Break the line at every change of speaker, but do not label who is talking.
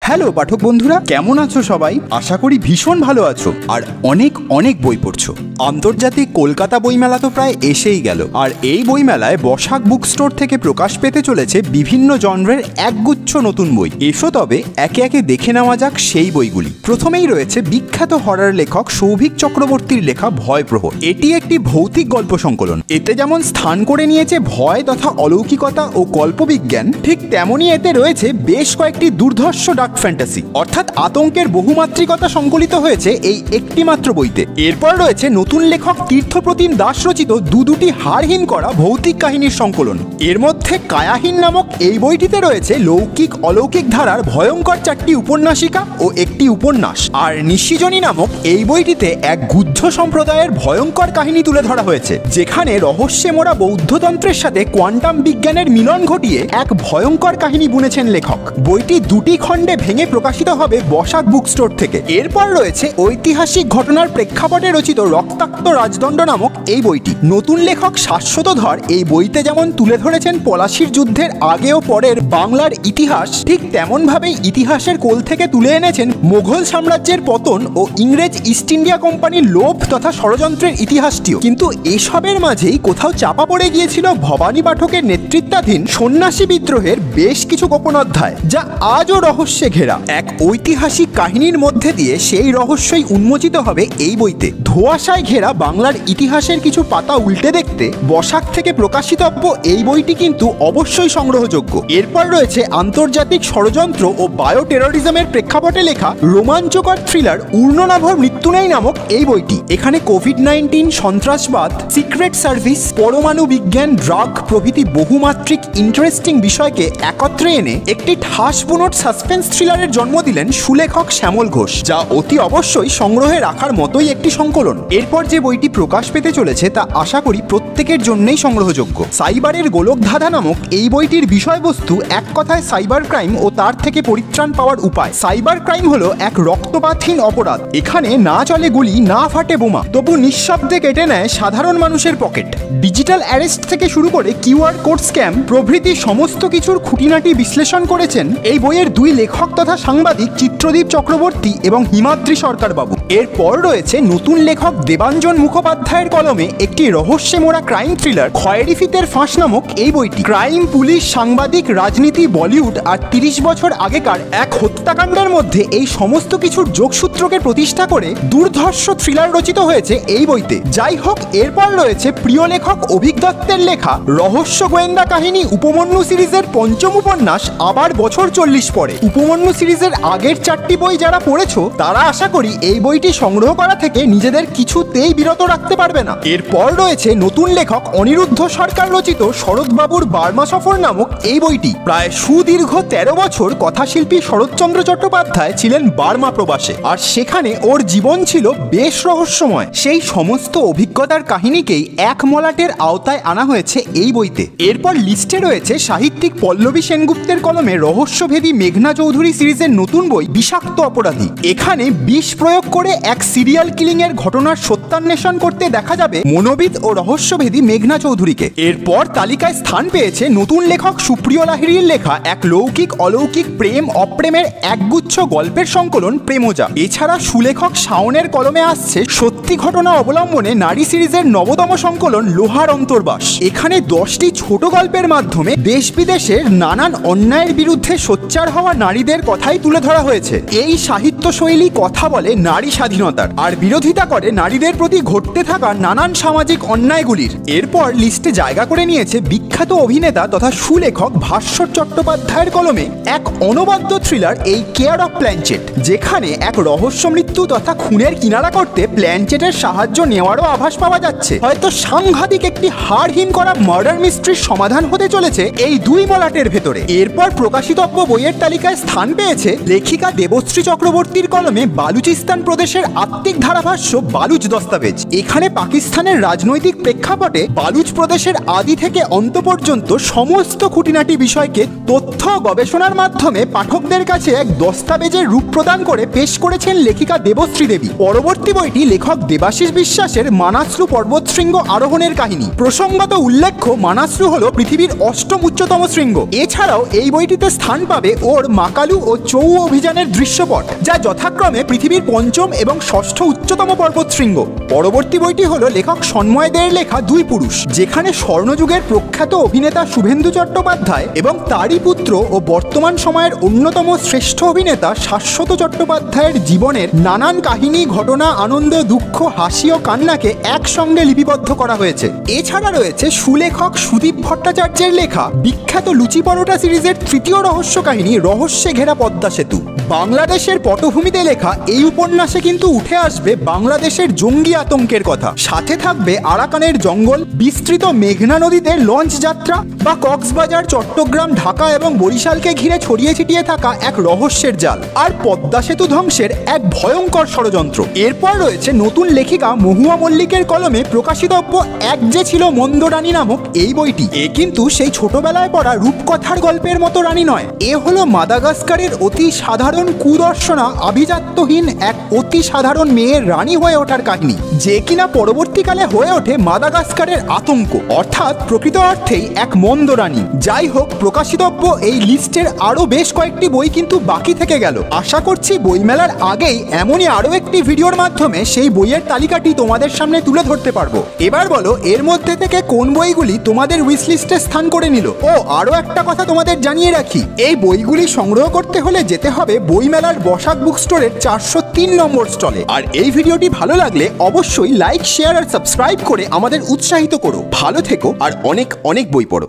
Hello পাঠক বন্ধুরা, কেমন আছো সবাই? আশা করি ভীষণ ভালো আছো আর অনেক অনেক বই পড়ছো। আন্তর্জাতিক কলকাতা বইমেলা তো প্রায় এসেই গেল, আর এই বইমেলায় বসাক বুক স্টোর থেকে প্রকাশ পেতে চলেছে বিভিন্ন জনরের একগুচ্ছ নতুন বই। এসো তবে একে একে দেখে নেওয়া যাক সেই বইগুলি। প্রথমেই রয়েছে বিখ্যাত হরর লেখক সৌভিক চক্রবর্তীর লেখা ভয় প্রহর। এটি একটি ভৌতিক গল্প সংকলন। এতে যেমন স্থান করে নিয়েছে ভয় তথা অলৌকিকতা ও কল্পবিজ্ঞান, ঠিক তেমনই এতে রয়েছে বেশ কয়েকটি দুর্ধর্ষ ডার্ক ফ্যান্টাসি অর্থাৎ আতঙ্কের বহুমাত্রিকতা সংকলিত হয়েছে এই একটি মাত্র বইতে। এরপর রয়েছে নতুন লেখক তীর্থপ্রতিম দাস রচিত দুটি হাড়হীন করা ভৌতিক কাহিনীর সংকলন। এর মধ্যে কায়াহীন নামক এই বইটিতে রয়েছে লৌকিক অলৌকিক ধারার ভয়ঙ্কর 4টি উপন্যাসিকা ও একটি উপন্যাস। আর নিশিজনী নামক এই বইটিতে এক গুহ্য সম্প্রদায়ের ভয়ঙ্কর কাহিনী তুলে ধরা হয়েছে, যেখানে রহস্যে মোড়া বৌদ্ধতন্ত্রের সাথে কোয়ান্টাম বিজ্ঞানের মিলন ঘটিয়ে এক ভয়ঙ্কর কাহিনী বুনেছেন লেখক। বইটি 2টি খণ্ডে ভেঙে প্রকাশিত হবে বসাক বুক স্টোর থেকে। এরপর রয়েছে ঐতিহাসিক ঘটনার প্রেক্ষাপটে রচিত রক্তাক্ত রাজদণ্ড নামক এই বইটি। নতুন লেখক শাশ্বত ধর এই বইতে যেমন তুলে ধরেছেন পলাশির যুদ্ধের আগে ও পরের বাংলার ইতিহাস, ঠিক তেমনভাবেই ইতিহাসের কোল থেকে তুলে এনেছেন মোগল সাম্রাজ্যের পতন ও ইংরেজ ইস্ট ইন্ডিয়া কোম্পানির লোভ তথা ষড়যন্ত্রের ইতিহাসটিও। কিন্তু এসবের মাঝেই কোথাও চাপা পড়ে গিয়েছিল ভবানী পাঠকের নেতৃত্বাধীন সন্ন্যাসী বিদ্রোহের বেশ কিছু গোপন অধ্যায়, যা আজও রহস্যে ঘেরা। এক ঐতিহাসিক কাহিনীর মধ্যে দিয়ে সেই রহস্যই উন্মোচিত হবে এই বইতে। ধোঁয়াশায় ঘেরা বাংলার ইতিহাসের কিছু পাতা উল্টে দেখতে বসাক থেকে প্রকাশিতব্য এই বইটি কিন্তু অবশ্যই সংগ্রহযোগ্য। এরপর রয়েছে আন্তর্জাতিক ষড়যন্ত্র ও বায়ো টেরোরিজমের প্রেক্ষাপটে লেখা রোমাঞ্চকর থ্রিলার উর্ণনাভর মৃত্যু নেই নামক এই বইটি। এখানে কোভিড-19, সন্ত্রাসবাদ, সিক্রেট সার্ভিস, পরমাণু বিজ্ঞান, ড্রাগ প্রভৃতি বহুমাত্রিক ইন্টারেস্টিং বিষয়কে একত্রে এনে একটি ঠাস বুনোট সাসপেন্স থ্রিলারের জন্ম দিলেন সুলেখক শ্যামল ঘোষ, যা অতি অবশ্যই সংগ্রহে রাখার মতোই একটি সংকলন। এরপর যে বইটি প্রকাশ পেতে চলেছে তা আশা করি প্রত্যেকের জন্যই সংগ্রহযোগ্য। সাইবারের গোলকধাঁধা নামক এই বইটির বিষয়বস্তু এক কথায় সাইবার ক্রাইম ও তার থেকে পরিত্রাণ পাওয়ার উপায়। সাইবার ক্রাইম হলো এক রক্তপাতহীন অপরাধ। এখানে না চলে গুলি, না ফাটে বোমা, তবু নিঃশব্দে কেটে নেয় সাধারণ মানুষের পকেট। ডিজিটাল অ্যারেস্ট থেকে শুরু করে কিউআর কোড স্ক্যাম প্রভৃতি সমস্ত কিছুর খুঁটিনাটি বিশ্লেষণ করেছেন এই বইয়ের 2 লেখক তথা সাংবাদিক চিত্রদীপ চক্রবর্তী এবং হিমাদ্রি সরকার বাবু। এরপর রয়েছে নতুন লেখক দেবাঞ্জন মুখোপাধ্যায়ের কলমে একটি রহস্যে মোড়া ক্রাইম থ্রিলার খয়েরি ফিতের ফাঁস নামক এই বইটি। ক্রাইম, পুলিশ, সাংবাদিক, রাজনীতি, বলিউড আর 30 বছর আগেকার এক হত্যাকাণ্ডের মধ্যে এই সমস্ত কিছুর যোগসূত্রকে প্রতিষ্ঠা করে দুর্ধর্ষ থ্রিলার রচিত হয়েছে এই বইতে। যাই হোক, এরপর রয়েছে প্রিয় লেখক অভিক দত্তের লেখা রহস্য গোয়েন্দা কাহিনী উপমন্যু সিরিজের 5ম উপন্যাস আবার বছর 40 পরে। উপমন্যু সিরিজের আগের 4টি বই যারা পড়েছো তারা আশা করি এই বইটি সংগ্রহ করা থেকে নিজেদের কিছুতেই বিরত রাখতে পারবে না। এরপর রয়েছে নতুন লেখক অনিরুদ্ধ সরকার রচিত শরৎবাবুর বার্মা সফর নামক এই বইটি। প্রায় সুদীর্ঘ 13 বছর কথাশিল্পী শরৎচন্দ্র চট্টোপাধ্যায় ছিলেন বার্মা প্রবাসে, আর সেখানে ওর জীবন ছিল বেশ রহস্যময়। সেই সমস্ত অভিজ্ঞতার কাহিনীকেই এক মলাটের আওতায় আনা হয়েছে এই বইতে। এরপর লিস্টে রয়েছে সাহিত্যিক পল্লবী সেনগুপ্তের কলমে রহস্যভেদী মেঘনা চৌধুরী সিরিজের নতুন বই বিষাক্ত অপরাধী। এখানে বিষ প্রয়োগ করে এক সিরিয়াল কিলিং এর ঘটনার সত্যান্বেষণ করতে দেখা যাবে মনোবিদ ও রহস্যভেদী মেঘনা চৌধুরীকে। এরপর তালিকায় স্থান পেয়েছে নতুন লেখক সুপ্রিয় লাহিড়ীর লেখা এক লৌকিক অলৌকিক প্রেম অপ্রেমের একগুচ্ছ গল্পের সংকলন প্রেমজা। এছাড়া সুলেখক শাওনের কলমে আসছে সত্যি ঘটনা অবলম্বনে নারী সিরিজের 9তম সংকলন লোহার অন্তর্বাস। এখানে 10টি ছোট গল্পের মাধ্যমে দেশ বিদেশের নানান অন্যায়ের বিরুদ্ধে সোচ্চার হওয়া নারীদের কথাই তুলে ধরা হয়েছে। এই সাহিত্য শৈলী কথা বলে নারী স্বাধীনতার আর বিরোধিতা করে নারীদের প্রতি ঘটতে থাকা নানান সামাজিক অন্যায়গুলির। এরপর লিস্টে জায়গা করে নিয়েছে বিখ্যাত অভিনেতা তথা সুলেখক ভাস্বর চট্টোপাধ্যায়ের কলমে এক অনবদ্য থ্রিলার এই কেয়ার অফ প্ল্যানচেট, যেখানে এক রহস্য মৃত্যু তথা খুনের কিনারা করতে প্ল্যানচেটের সাহায্য নেওয়ারও আভাস পাওয়া যাচ্ছে। হয়তো সাংঘাতিক একটি হাড়হীন করা মার্ডার মিস্ট্রির সমাধান হতে চলেছে এই 2 মলাটের ভেতরে। এরপর প্রকাশিতব্য বইয়ের তালিকায় স্থান পেয়েছে লেখিকা দেবশ্রী চক্রবর্তীর কলমে বালুচিস্তান প্রদেশের আত্মিক ধারাভাষ্য বালুচ দস্তাবেজ। এখানে পাকিস্তানের রাজনৈতিক প্রেক্ষাপটে বালুচ প্রদেশের আদি থেকে অন্ত পর্যন্ত সমস্ত খুঁটিনাটি বিষয়কে তথ্য গবেষণার মাধ্যমে পাঠকদের কাছে এক দস্তাবেজের রূপ প্রদান করে পেশ করেছেন লেখিকা দেবশ্রী দেবী। পরবর্তী বইটি লেখক দেবাশিস বিশ্বাসের মানাসলু পর্বতশৃঙ্গ আরোহণের কাহিনী। প্রসঙ্গত উল্লেখ্য, মানাসলু হল পৃথিবীর 8ম উচ্চতম শৃঙ্গ। এছাড়াও এই বইটিতে স্থান পাবে ওর মাকালু ও চৌ অভিযানের দৃশ্যপট, যা যথাক্রমে পৃথিবীর 5ম এবং 6ষ্ঠ উচ্চতম পর্বতশৃঙ্গ। পরবর্তী বইটি হল লেখক সন্ময় দের লেখা 2 পুরুষ, যেখানে স্বর্ণযুগের প্রখ্যাত অভিনেতা শুভেন্দু চট্টোপাধ্যায় এবং তারই পুত্র ও বর্তমান সময়ের অন্যতম শ্রেষ্ঠ অভিনেতা শাশ্বত চট্টোপাধ্যায়ের জীবনের নানান কাহিনী, ঘটনা, আনন্দ, দুঃখ, হাসি ও কান্নাকে একসঙ্গে লিপিবদ্ধ করা হয়েছে। এছাড়া রয়েছে সুলেখক সুদীপ ভট্টাচার্যের লেখা বিখ্যাত লুচি পরোটা সিরিজের 3য় রহস্য কাহিনী রহস্যে ঘেরা পদ্মা সেতু। বাংলাদেশের পটভূমিতে লেখা এই উপন্যাসে কিন্তু উঠে আসবে বাংলাদেশের জঙ্গি আতঙ্কের কথা। সাথে থাকবে আরাকানের জঙ্গল, বিস্তৃত মেঘনা নদীতে লঞ্চ যাত্রা বা কক্সবাজার, চট্টগ্রাম, ঢাকা এবং বরিশালকে ঘিরে ছড়িয়ে ছিটিয়ে থাকা এক রহস্যের জাল, আর পদ্মা সেতু ধ্বংসের এক ভয়ঙ্কর ষড়যন্ত্র। এরপর রয়েছে নতুন লেখিকা মহুয়া মল্লিকের কলমে প্রকাশিতব্য এক যে ছিল মন্দ রানী নামক এই বইটি। এ কিন্তু সেই ছোটবেলায় পড়া রূপকথার গল্পের মতো রানী নয়। এ হলো মাদাগাস্কারের অতি সাধারণ কুদর্শনা আভিজাত্যহীন এক অতি সাধারণ মেয়ের রানী হয়ে ওঠার কাহিনী, যে কিনা পরবর্তীকালে হয়ে ওঠে মাদাগাস্কারের আতঙ্ক, অর্থাৎ প্রকৃত অর্থেই এক মন্দ রানী। যাই হোক, প্রকাশিতব্য এই লিস্টের আরো বেশ কয়েকটি বই কিন্তু বাকি থেকে গেল। আশা করছি বইমেলার আগেই এমনই আরো একটি ভিডিওর মাধ্যমে সেই বইয়ের তালিকাটি তোমাদের সামনে তুলে ধরতে পারবো। এবার বলো, এর মধ্যে থেকে কোন বইগুলি তোমাদের উইশ লিস্টে স্থান করে নিল। ও আরো একটা কথা তোমাদের জানিয়ে রাখি, এই বইগুলি সংগ্রহ করতে হলে যেতে হবে বইমেলার বসাক বুক স্টোরের 403 নম্বর স্টলে। আর এই ভিডিওটি ভালো লাগলে অবশ্যই লাইক, শেয়ার আর সাবস্ক্রাইব করে আমাদের উৎসাহিত করো। ভালো থেকো আর অনেক অনেক বই পড়ো।